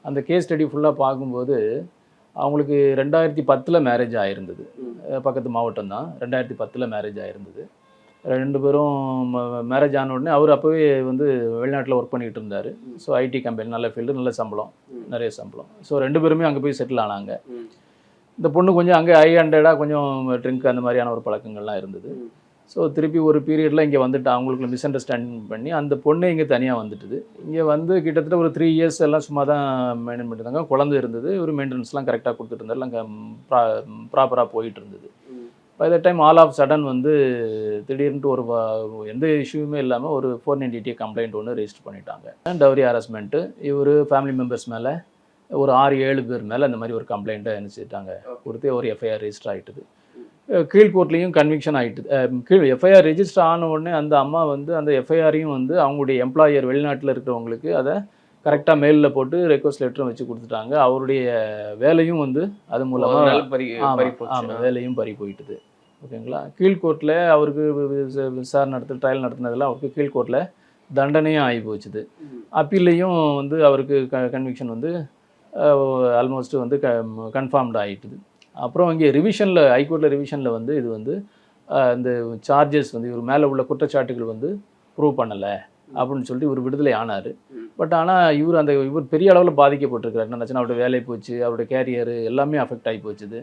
அந்த case study ஃபுல்லாக பார்க்கும்போது அவங்களுக்கு 2010 மேரேஜ் ஆகிருந்தது. பக்கத்து மாவட்டம் தான். 2010 மேரேஜ் ஆகிருந்தது. 2 பேரும் மேரேஜ் ஆன உடனே அவர் அப்போவே வந்து வெளிநாட்டில் ஒர்க் பண்ணிகிட்டு இருந்தார். ஸோ ஐடி கம்பெனி நல்ல ஃபீல்டு, நல்ல சம்பளம், நிறைய சம்பளம். ஸோ 2 பேருமே அங்கே போய் செட்டில் ஆனாங்க. இந்த பொண்ணு கொஞ்சம் அங்கே ஹை ஹேண்டடாக கொஞ்சம் ட்ரிங்க் அந்த மாதிரியான ஒரு பழக்கங்கள்லாம் இருந்தது. ஸோ திருப்பி ஒரு பீரியடில் இங்கே வந்துட்டு அவங்களுக்கு மிஸ் அண்டர்ஸ்டாண்டிங் பண்ணி அந்த பொண்ணு இங்கே தனியாக வந்துட்டுது. இங்கே வந்து கிட்டத்தட்ட ஒரு 3 இயர்ஸ் எல்லாம் சும்மா தான் மெயின்டைன் பண்ணியிருந்தாங்க. குழந்தை இருந்தது. ஒரு மெயின்டெனன்ஸ்லாம் கரெக்டாக கொடுத்துட்டு இருந்தார். எல்லாம் ப்ராப்பராக போயிட்டு இருந்தது. By the time all of sudden வந்து திடீர்னு ஒரு எந்த இஷ்யூமே இல்லாமல் ஒரு 498 கம்ப்ளைண்ட் ஒன்று ரெஜிஸ்டர் பண்ணிட்டாங்க. டவுரி ஹராஸ்மெண்ட்டு இவர் ஃபேமிலி மெம்பர்ஸ் மேலே ஒரு 6-7 பேர் மேலே அந்த மாதிரி ஒரு கம்ப்ளைண்ட்டை என்ன செய்யிட்டாங்க கொடுத்து ஒரு எஃப்ஐஆர் ரெஜிஸ்டர் ஆகிட்டுது. கீழ்கோர்ட்லேயும் கன்விக்ஷன் ஆகிட்டுது. எஃப்ஐஆர் ரெஜிஸ்டர் ஆன உடனே அந்த அம்மா வந்து அந்த எஃப்ஐஆரையும் வந்து அவங்களுடைய எம்ப்ளாயர் வெளிநாட்டில் இருக்கிறவங்களுக்கு அதை கரெக்டாக மெயிலில் போட்டு ரெக்வஸ்ட் லெட்டரும் வச்சு கொடுத்துட்டாங்க. அவருடைய வேலையும் வந்து அது மூலமாக வேலையும் பறி போயிட்டுது. ஓகேங்களா. கீழ்கோர்ட்டில் அவருக்கு விசாரணை ட்ரையல் நடத்தினதெல்லாம் அவருக்கு கீழ்கோர்ட்டில் தண்டனையும் ஆகி போச்சுது. அப்பீல்லையும் வந்து அவருக்கு கன்விக்ஷன் வந்து ஆல்மோஸ்ட் வந்து கன்ஃபார்ம்டு ஆகிட்டுது. அப்புறம் இங்கே ரிவிஷனில் ஹைகோர்ட்டில் ரிவிஷனில் வந்து இது வந்து இந்த சார்ஜஸ் வந்து இவர் மேலே உள்ள குற்றச்சாட்டுகள் வந்து ப்ரூவ் பண்ணலை அப்படின்னு சொல்லிட்டு இவர் விடுதலை ஆனார். பட் ஆனால் இவர் பெரிய அளவில் பாதிக்கப்பட்டிருக்கிறார். என்னாச்சுன்னா அவருடைய வேலை போச்சு, அவருடைய கேரியர் எல்லாமே அஃபெக்ட் ஆகி போச்சுது.